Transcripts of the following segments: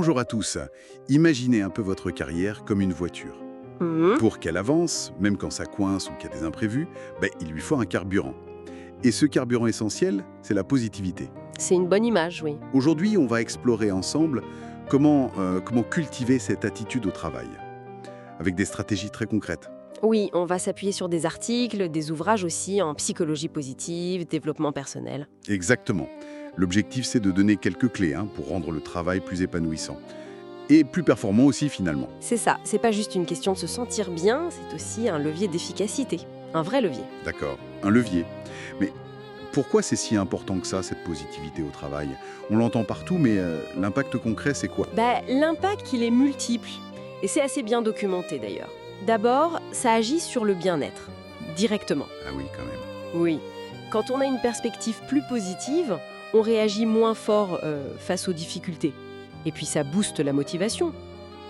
Bonjour à tous. Imaginez un peu votre carrière comme une voiture. Mhm. Pour qu'elle avance, même quand ça coince ou qu'il y a des imprévus, il lui faut un carburant. Et ce carburant essentiel, c'est la positivité. C'est une bonne image, oui. Aujourd'hui, on va explorer ensemble comment cultiver cette attitude au travail, avec des stratégies très concrètes. Oui, on va s'appuyer sur des articles, des ouvrages aussi en psychologie positive, développement personnel. Exactement. L'objectif, c'est de donner quelques clés pour rendre le travail plus épanouissant. Et plus performant aussi, finalement. C'est ça, c'est pas juste une question de se sentir bien, c'est aussi un levier d'efficacité. Un vrai levier. D'accord, un levier. Mais pourquoi c'est si important que ça, cette positivité au travail? On l'entend partout, mais l'impact concret, c'est quoi? L'impact, il est multiple. Et c'est assez bien documenté d'ailleurs. D'abord, ça agit sur le bien-être, directement. Ah oui, quand même. Oui. Quand on a une perspective plus positive, on réagit moins fort face aux difficultés. Et puis ça booste la motivation.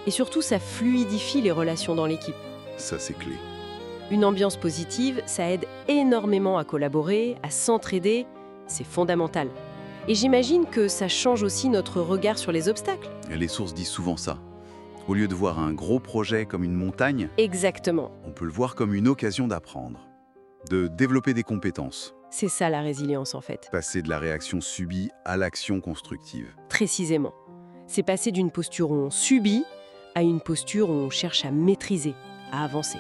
Et surtout, ça fluidifie les relations dans l'équipe. Ça, c'est clé. Une ambiance positive, ça aide énormément à collaborer, à s'entraider. C'est fondamental. Et j'imagine que ça change aussi notre regard sur les obstacles. Et les sources disent souvent ça. Au lieu de voir un gros projet comme une montagne, Exactement. on peut le voir comme une occasion d'apprendre, de développer des compétences, C'est ça la résilience en fait. passer de la réaction subie à l'action constructive. Précisément. C'est passer d'une posture où on subit à une posture où on cherche à maîtriser, à avancer.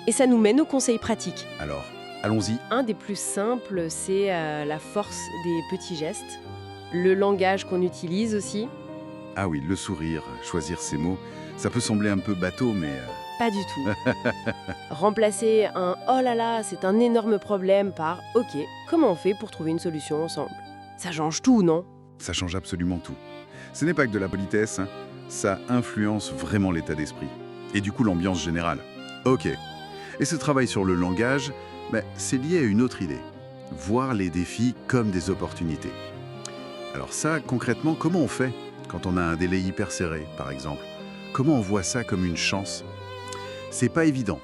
Et ça nous mène aux conseils pratiques. Alors, allons-y. Un des plus simples, c'est la force des petits gestes. Le langage qu'on utilise aussi. Ah oui, le sourire, choisir ses mots, ça peut sembler un peu bateau, mais Pas du tout. Remplacer un « oh là là, c'est un énorme problème » par « ok, comment on fait pour trouver une solution ensemble ?» Ça change tout, non? ça change absolument tout. Ce n'est pas que de la politesse, ça influence vraiment l'état d'esprit. Et du coup, l'ambiance générale. Ok. Et ce travail sur le langage, c'est lié à une autre idée. Voir les défis comme des opportunités. Alors ça, concrètement, comment on fait quand on a un délai hyper serré, par exemple? Comment on voit ça comme une chance? C'est pas évident.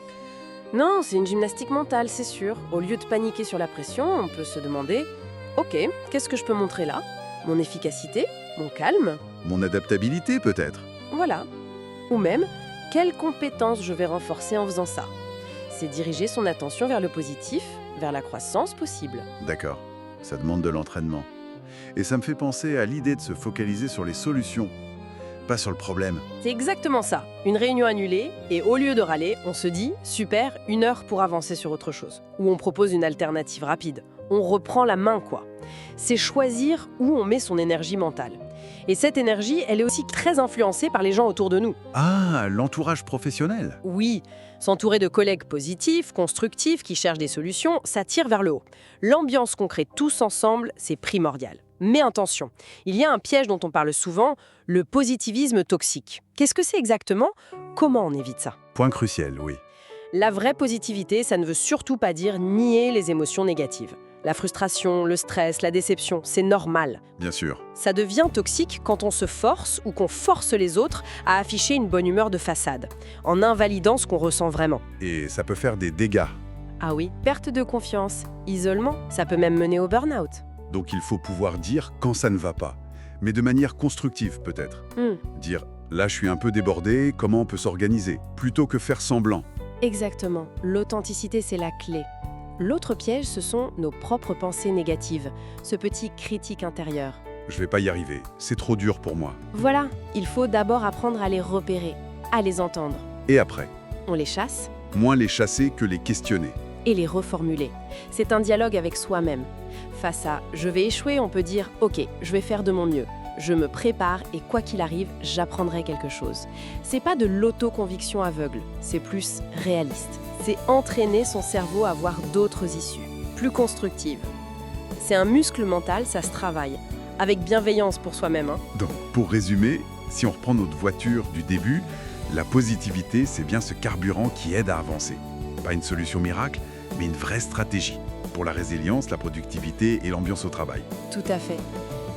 Non, c'est une gymnastique mentale, c'est sûr. Au lieu de paniquer sur la pression, on peut se demander « ok, qu'est-ce que je peux montrer là? Mon efficacité? Mon calme? Mon adaptabilité, peut-être? Voilà. Ou même, quelles compétences je vais renforcer en faisant ça ?» C'est diriger son attention vers le positif, vers la croissance possible. D'accord, ça demande de l'entraînement. Et ça me fait penser à l'idée de se focaliser sur les solutions, pas sur le problème. C'est exactement ça. Une réunion annulée, et au lieu de râler, on se dit « super, 1 heure pour avancer sur autre chose ». Ou on propose une alternative rapide. On reprend la main, quoi. C'est choisir où on met son énergie mentale. Et cette énergie, elle est aussi très influencée par les gens autour de nous. Ah, l'entourage professionnel. Oui, s'entourer de collègues positifs, constructifs, qui cherchent des solutions, ça tire vers le haut. L'ambiance qu'on crée tous ensemble, c'est primordial. Mais attention, il y a un piège dont on parle souvent, le positivisme toxique. Qu'est-ce que c'est exactement? Comment on évite ça? Point crucial, oui. La vraie positivité, ça ne veut surtout pas dire nier les émotions négatives. La frustration, le stress, la déception, c'est normal. Bien sûr. Ça devient toxique quand on se force ou qu'on force les autres à afficher une bonne humeur de façade, en invalidant ce qu'on ressent vraiment. Et ça peut faire des dégâts. Ah oui, perte de confiance, isolement, ça peut même mener au burn-out. Donc il faut pouvoir dire quand ça ne va pas. Mais de manière constructive, peut-être. Dire, là je suis un peu débordé, comment on peut s'organiser? Plutôt que faire semblant. Exactement, l'authenticité c'est la clé. L'autre piège, ce sont nos propres pensées négatives, ce petit critique intérieur. Je vais pas y arriver, c'est trop dur pour moi. Voilà, il faut d'abord apprendre à les repérer, à les entendre. Et après? On les chasse Moins les chasser que les questionner. et les reformuler. C'est un dialogue avec soi-même. Face à « je vais échouer », on peut dire « ok, je vais faire de mon mieux ». Je me prépare et quoi qu'il arrive, j'apprendrai quelque chose. C'est pas de l'autoconviction aveugle, c'est plus réaliste. C'est entraîner son cerveau à voir d'autres issues, plus constructives. C'est un muscle mental, ça se travaille, avec bienveillance pour soi-même. Donc, pour résumer, si on reprend notre voiture du début, la positivité, c'est bien ce carburant qui aide à avancer. Pas une solution miracle, mais une vraie stratégie pour la résilience, la productivité et l'ambiance au travail. Tout à fait.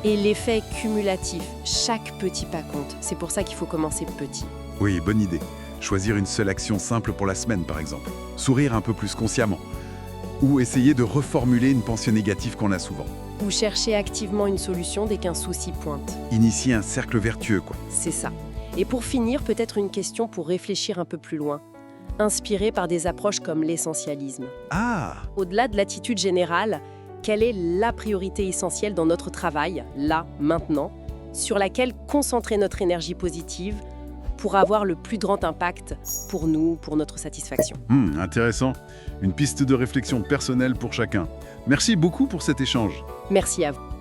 Et l'effet cumulatif, chaque petit pas compte. C'est pour ça qu'il faut commencer petit. Oui, bonne idée. Choisir une seule action simple pour la semaine, par exemple. Sourire un peu plus consciemment. Ou essayer de reformuler une pensée négative qu'on a souvent. Ou chercher activement une solution dès qu'un souci pointe. Initier un cercle vertueux, quoi. C'est ça. Et pour finir, peut-être une question pour réfléchir un peu plus loin. Inspirée par des approches comme l'essentialisme. Ah! Au-delà de l'attitude générale, quelle est la priorité essentielle dans notre travail, là, maintenant, sur laquelle concentrer notre énergie positive pour avoir le plus grand impact pour nous, pour notre satisfaction. Intéressant. Une piste de réflexion personnelle pour chacun. Merci beaucoup pour cet échange. Merci à vous.